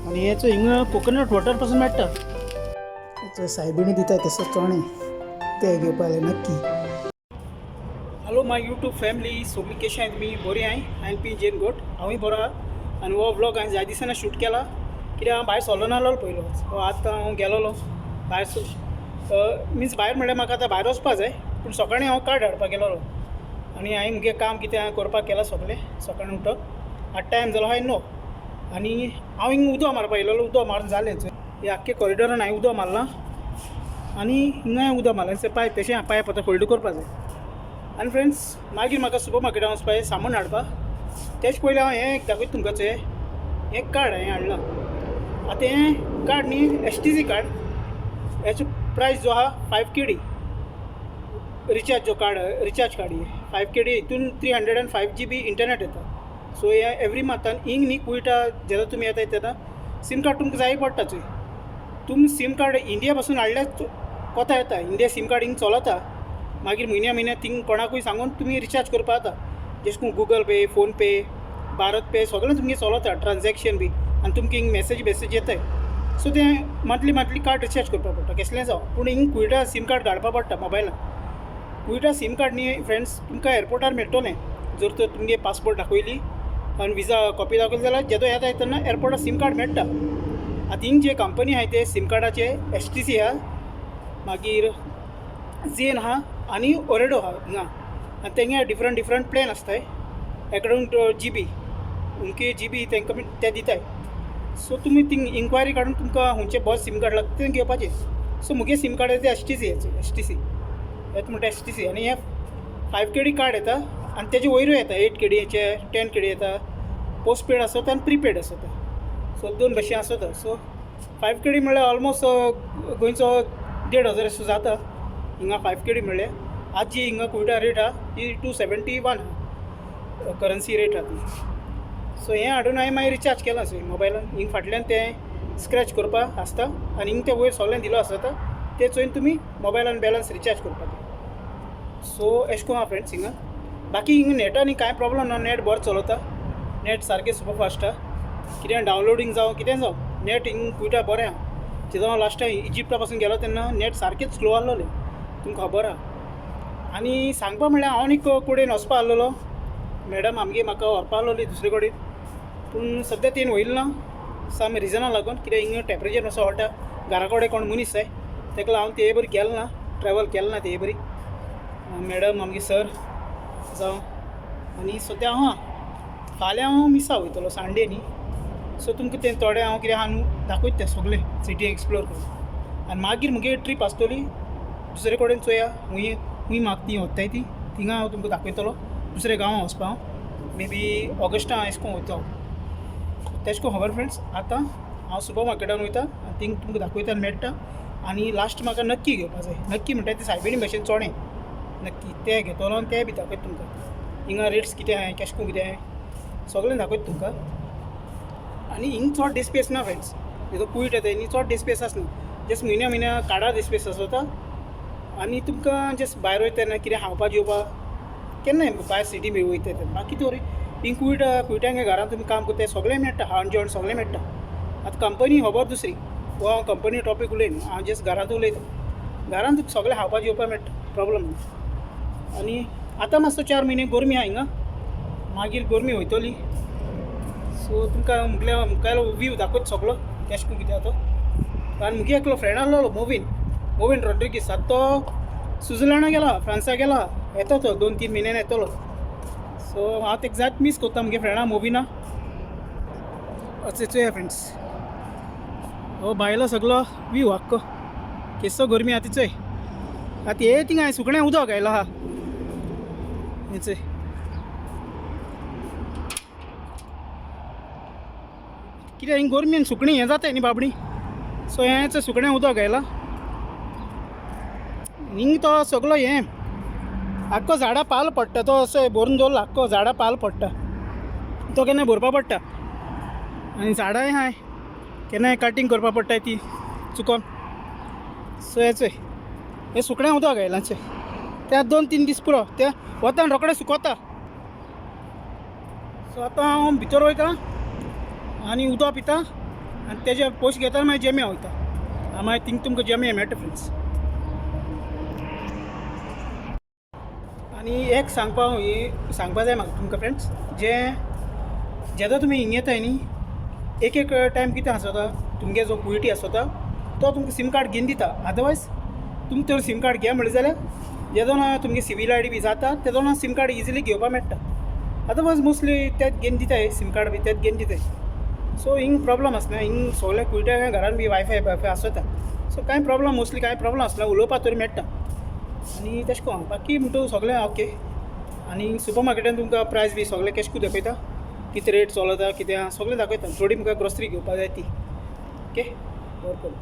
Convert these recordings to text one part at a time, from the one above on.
आणि हेचो हिंगा कोकोनट वॉटर पासून मेळटा. सायबिणी दिता तसं चोणे ते घेवपा जाय नक्की. हॅलो माय यूट्यूब फॅमिली, सगळी कशी आहेत? मी बरी आहे. हांवें पी जेन गोट हांवूय बरो आहा. आनी हो व्लॉग हांवें जाय दिसांना शूट केला कित्याक हांव भायर सरलो नासलो पयलो. सो आतां हांव गेलोलो भायर. मिन्स भायर म्हणल्यार म्हाका आतां भायर वचपा जाय, पूण सकाळीं हांव कार्ड हाडपाक गेलोलो आनी हांवें मुगे काम कितें करपाक केलां सगळें. सकाळीं उठोन आतां टायम जालो हाय 9 आनी हांव हिंगा उदक मारपाक येयलोलो. उदक मारून जालें हे आख्खे कॉरिडोरान हांवें उदक मारलां आनी हिंगा उदक मारलां. पायप तशें पायप आतां फोल्ड करपा जाय. आनी फ्रेंड्स, मागीर म्हाका सुपर मार्केटान वचपाक सामान हाडपाक. तेच पयलीं हांव हें दाखयता तुमकां. हें कार्ड हांवें हाडलां. आतां हें कार्ड न्ही STC कार्ड. हेचो प्रायस जो आहा 5 KD रिचार्ज कार्ड हे 5 KD. हितून 305 GB इंटरनेट येता. सो हे एवरी मंथान हिंग न्ही कुयटा जेन्ना तुमी येता तेन्ना सीम कार्ड तुमकां जाय पडटा. चोय तुमी सीम कार्ड इंडिया पासून हाडल्यार कोता येता. इंडिया सीम कार्ड हिंग चलता. मागीर म्हयन्या थिंग कोणाकूय सांगून तुमी रिचार्ज करपा जाता. जशें करून गुगल पे, फोन पे, भारत पे सगळें तुमगे चलता ट्रान्जॅक्शन बी. आनी तुमकां हिंग मेसेज येताय. सो तें मंथली कार्ड रिचार्ज करपा पडटा कसलें जावं. पूण हिंग कुयटा सीम कार्ड घालपा पडटा मोबायलान. कुयटा सीम कार्ड न्ही फ्रेंड्स तुमकां एअरपोर्टार मेळटलें जर तर तुमगे पासपोर्ट दाखयली आनी विजा कॉपी दाखयली जाल्यार जेदो येता तेन्ना एअरपोर्टार सीम कार्ड मेळटा. आतां हिंग जे कंपनी आहाय ते सीम कार्डाचे STC आहा, मागीर झेन आहा आनी ओरेडो आहा हिंगा. आनी तेंगे डिफरंट प्लॅन आसताय अकॉर्डिंग टू GB. उमके GB तेंकां ते दिताय. सो तुमी थिंग इन्क्वायरी काडून तुमकां खंयचें बस सीम कार्ड लागता तें घेवपाचें. सो मुगे सीम कार्ड येता STC येता म्हणटा STC. आनी हें 5 KD कार्ड येता आनी तेजे वयरूय येता 8 KDचे 10 KD येता. पोस्ट पेड आसता आनी प्रिपेड आसता. सो दोन भशेन आसता. सो 5 KD म्हणल्यार ऑलमोस्ट गोंयचो 1,500 असो जाता. हिंगा 5 KD म्हणल्यार आज जी हिंगा कुयटा रेट आहा ती 271 करन्सी रेट आहा ती. सो हें हाडून हांवें मागीर रिचार्ज केलां मोबायलान. हिंग फाटल्यान तें स्क्रॅच करपाक आसता आनी हिंग तें वयर सगळें दिलो आसता तें चोयन तुमी मोबायलान बॅलन्स रिचार्ज करपाक. सो एश कोन्न आहा फ्रेंड्स हिंगा. बाकी हिंगा नेटान कांय प्रॉब्लम ना. नेट बरो चलता. नेट सारकें सुपर फास्ट आहा. कितें डावनलोडींग जावं कितें जावं नेट हिंग कुयटा बरें आहा. जेदो हांव लास्ट टायम इजिप्टा पासून गेलो तेन्ना नेट सारकेंच स्लो आहलोलें तुमकां खबर आहा. आनी सांगपा म्हणल्यार हांव न्ही कडेन वचपा आहलोलो. मॅडम आमगे म्हाका व्हरपा आहलोली दुसरे कडेन. पूण सद्या तें वयलें ना सम रिजना लागून. कित्याक हिंगा टेंपरेचर मातसो हॉटा. घरा कडेन कोण मनीस जाय तेका लागून ते बरी गेलो ना. ट्रॅवल केलो ना ते बरी. मॅडम आमगे सर जावं आनी सद्या हांव फाल्यां हांव मिसा वयतलो संडे न्ही. सो तुमकां तें थोडें हांव कितें आहा दाखयता तें सगळें सिटी एक्सप्लोर करून. आनी मागीर मुगे ट्रीप आसतली दुसरे कडेन चोया खूंय म्हाका ती वताय ती थिंगा हांव तुमकां दाखयतलो. दुसरे गांवां वचपा हांव मे बी ऑगस्टां अशें करून वयता हांव. तेश कोन्न खबर फ्रेंड्स. आतां हांव सुपर मार्केटान वयता आनी थिंग तुमकां दाखयता मेळटा. आनी लास्ट म्हाका नक्की घेवपा जाय. नक्की म्हणटा ते सायबिणी भशेन चोणे नक्की ते घेतलो आनी ते बी दाखयता तुमकां. हिंगा रेट्स कितें आहाय केश कोन्न कितें आहाय सगळें दाखयता तुमकां. आनी हिंग चड डे स्पेस ना फ्रेंड्स. जेदो कुयट येता न्ही चड डे स्पेस आसना. जस्ट म्हयन्या काडा डे स्पेस आसता. आनी तुमकां जस्ट भायर वयता तेन्ना कितें खावपा जेवपा केन्नाय भायर सिटी बी वयता तेन्ना बाकी तर हिंग कुयट्यांगे घरान तुमी काम करता सगळें मेळटा. खाण जेवण सगळें मेळटा. आतां कंपनी खबर दुसरी वो हांव कंपनी टॉपीक उलयना. हांव जस्ट घरांत उलयता. घरान तुका सगळें खावपा जेवपा मेळटा प्रॉब्लम ना. आनी आतां मातसो 4 म्हयने गरमी आहा हिंगा. मागीर गरमी वयतली. सो तुमकां मुखार व्यू दाखयता सगळो केश कोन्न कितें आहा तो. आनी मुगे एकलो फ्रेंड आहलो मोविन रॉड्रिगीस. आतां तो स्विझर्लंडा गेला, फ्रांसा गेला. येता तो 2-3 म्हयन्यान येतलो. सो हांव तेका जायत मीस करता मुगे फ्रेंडा मोविना. अशें चोया फ्रेंड्स. हो भायलो सगळो व्यू आख्खो केसो गरमी आहा ती चोय. आतां हे थिंग हांवें सुकण्या उदक घायला आहा हें चोय. कित्याक हिंग गरमेन सुकणीं हें जाताय न्ही बाबडी. सो हें सुकण्या उदक घायला. हिंग तो सगळो हें आख्खो झाडां पाल पडटा. तो असो भरून दवरला आख्खो झाडां पाल पडटा. तो केन्नाय भरपा पडटा. आनी झाडांय आहाय केन्नाय कटींग करपा पडटाय ती चुकोन. सो हें चोय हें सुकण्या उदक घायलां चोय. त्या 2-3 दीस पुरो त्या वतान रोखडें सुकोता. सो आतां हांव भितर वयता आनी उदक पिता आनी तेजे पोस्ट घेता मागीर जेम्या वयता मागीर थिंग तुमकां जेम्या मेळटा फ्रेंड्स. आनी एक सांगपा जाय म्हाका तुमकां फ्रेंड्स, जेन्ना तुमी हिंगा येताय न्ही, एक टायम कितें आसता तुमगे जो क्विटी आसता तो तुमकां सीम कार्ड घेवन दिता. अदरवायज तुमी तर सीम कार्ड घे म्हणलें जाल्यार जेदोना तुमगे सिवील आय डी बी जाता तेदोना सीम कार्ड इजिली घेवपा मेळटा. अदरवायज मोस्टली तेच घेवन दिताय सीम कार्ड बी तेच घेवन दिताय. सो हिंग प्रॉब्लम आसना, हिंग सगल्या कुयट्या घरान बी वायफाय आसता. सो कांय प्रॉब्लम मोस्टली कांय प्रॉब्लम आसना, उलोवपा तरी मेळटा. आनी तेशें कोन्न बाकी म्हणटा सगळें ओके. आनी सुपर मार्केटान तुमकां प्रायस बी सगळें केश करून दाखयता, कितें रेट चलता कितें सगळें दाखयता. थोडी म्हाका ग्रोसरी घेवपा जाय ती. ओके बरें.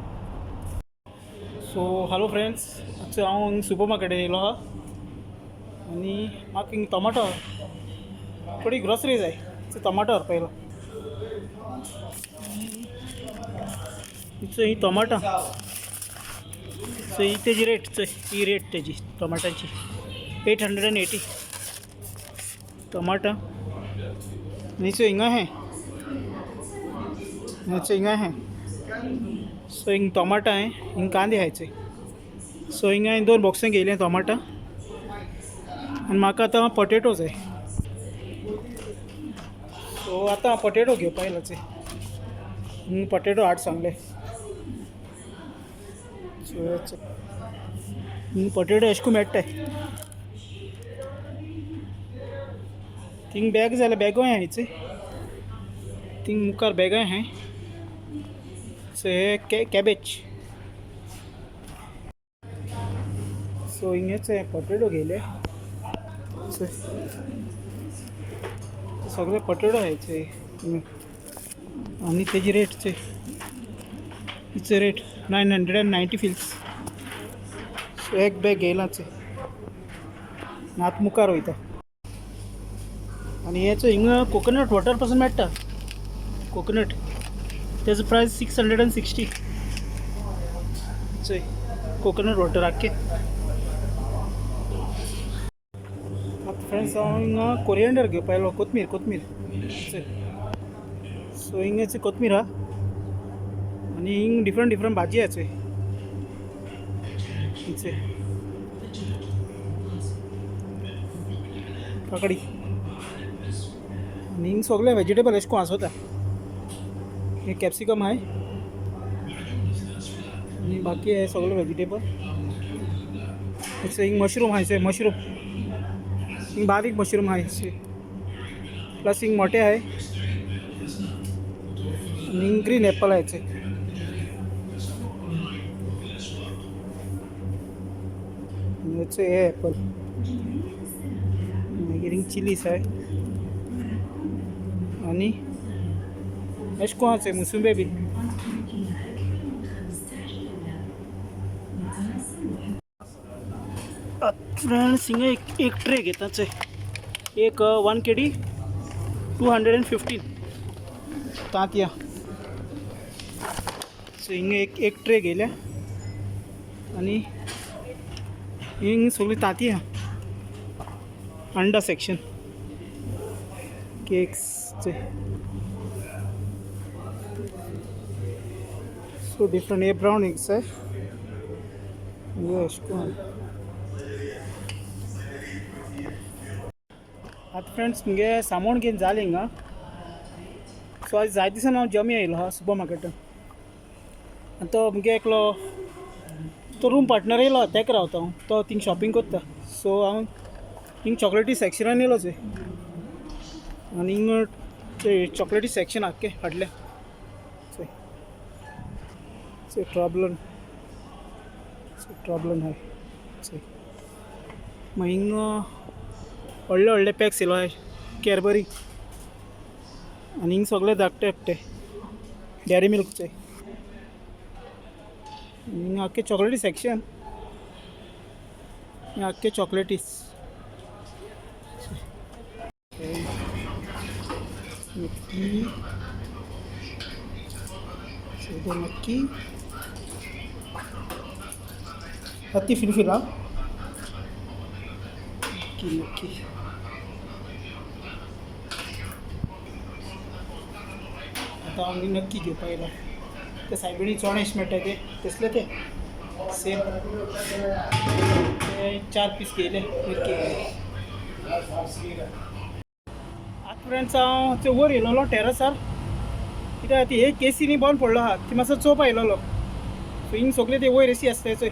सो हॅलो फ्रेंड्स, आजचो हांव सुपर मार्केटान येयलो आहा आनी म्हाका हिंग टमाटो थोडी ग्रोसरी जाय. सो टमाटो व्हरपा येयलो. ही टमाटां सो ही तेजी रेट ही रेट तेजी टमाटाची 880 टमाटा. नीचे हिंगा है सो हिंग टमाटा आहे, हिंग कांदे हायचे. सो हिंगा हांवें 2 बॉक्सां घेयले टमाटा आनी म्हाका आतां पोटेटो जाय. सो आतां पोटेटो घेवपा येयलोचे. हिंग पोटेटो हाड सांगले. सो हिंग पोटेटो एशको मेळटाय. थिंग बॅग जाल्यार बॅगूय हायचे. थिंग मुखार बॅगाय हाय. सो हे कॅबेज. सो हिंगेचे पोटेटो घेयले. सगळे पोटेटो हायचे आनी तेजी रेट हिचे रेट 990 फिल्स. सो एक बॅग घेयलाचे आतां मुखार वयता. आनी हेचो हिंगा कोकोनट वॉटर पासून मेळटा. कोकोनट तेजो प्रायस 660. चोय कोकोनट वॉटर आख्खे. आतां फ्रेंड्स हांव हिंगा कोरियंडर घेवपा आयलो. कोथमीर चोय. सो हिंगाची कोथमीर हा आनी हिंग डिफरंट भाजी हा. चोय काकडी आनी हिंग सगळे वेजिटेबल एशको आसोता. हे कॅप्सिकम हाय आनी बाकी हे सगळे वेजिटेबल. हिंग मशरूम हाय. मशरूम हिंग बारीक मशरूम हाय. प्लस हिंग मोठे हाय आनी हिंग ग्रीन एप्पल हायचे. हे एप्पल मागीर हिंग चिलीज हाय आनी एशको आसा मुसुंबे बी. फ्रेंड्स हिंगा एक ट्रे घेता. एक 1 kg 215 तांतयां. सो हिंगा एक ट्रे घेयल्या आनी हिंग सगळीं तांतयां. अंडा सेक्शन केक्सचे. सो डिफरंट हे ब्राउन एग्स आहे. आतां फ्रेंड्स मुगे सामान घेवन जालें हिंगा. सो आज जाय दिसान हांव जम्या येयलो आहा सुपर मार्केटान. आनी तो मुगे एकलो तो रूम पार्टनर येयलो तेका रावता हांव. तो थिंग शॉपिंग करता. सो हांव हिंग चॉकलेटी सेक्शनान येयलो चोय आनी हिंग चॉकलेटी सेक्शन आख्खे हाडलें. ट्रॉबलन हाय. मागीर हिंग व्हडले पॅक्स येयलो हाय कॅडबरी आनी हिंग सगळे धाकटे एकटे डेरी मिल्कचे. हिंग आख्खे चॉकलेटी सेक्शन. आख्खे चॉकलेटीस. नक्की अति फिलफिला नक्की. आता आम्ही नक्की घेवपा येयला. ते सायबिणी चोणेश मेळटा ते तसले ते सेम ते 4 पीस घेयले मिरकी आतां फ्रेंड्स हांव ते वयर येयलोलो टेरसार कित्याक ती एक एसी न्ही बंद पडलो आहा ती मातसो चोवपा येयलोलो सो हिंग सगळे ते वयर एसी आसता चोय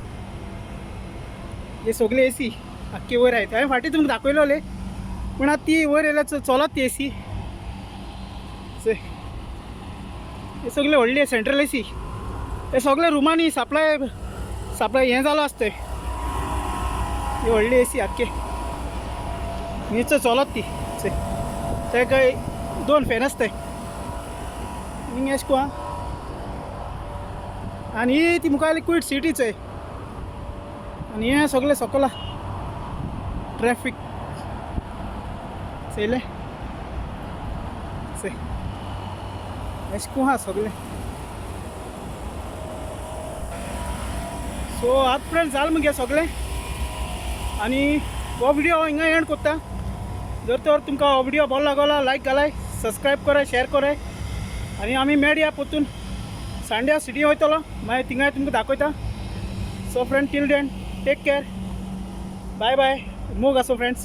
हे सगळे एसी आख्खी वयर आहाय हांवें फाटीं तुमकां दाखयलोले पूण आतां ती वयर येयल्यार चलत ती एसी चोय हे सगळे व्हडले सेंट्रल एसी हे सगळे रुमांनी सप्लाय हें जालो आसता ही व्हडली एसी आख्खे न्हीच चलत ती चोय तेका 2 फॅन आसताय हिंग एश को आनी ही ती मुखार क्वीट सिटी चोय आनी हें सगळें सकयल ट्रॅफिक चयलें चोय एश को आहा सगळें सो आतां फ्रेंड्स जालें मगे सगळें आनी हो व्हिडिओ हांव हिंगा एंड कोत्ता जर तर तुमकां हो व्हिडिओ बरो लागलो लायक घालाय सबस्क्रायब कराय शेअर कराय आनी आमी मेळया परतून संडे सिटी वयतलो मागीर थिंगाय तुमकां दाखयता so friend till then take care bye bye मोग आसो फ्रेंड्स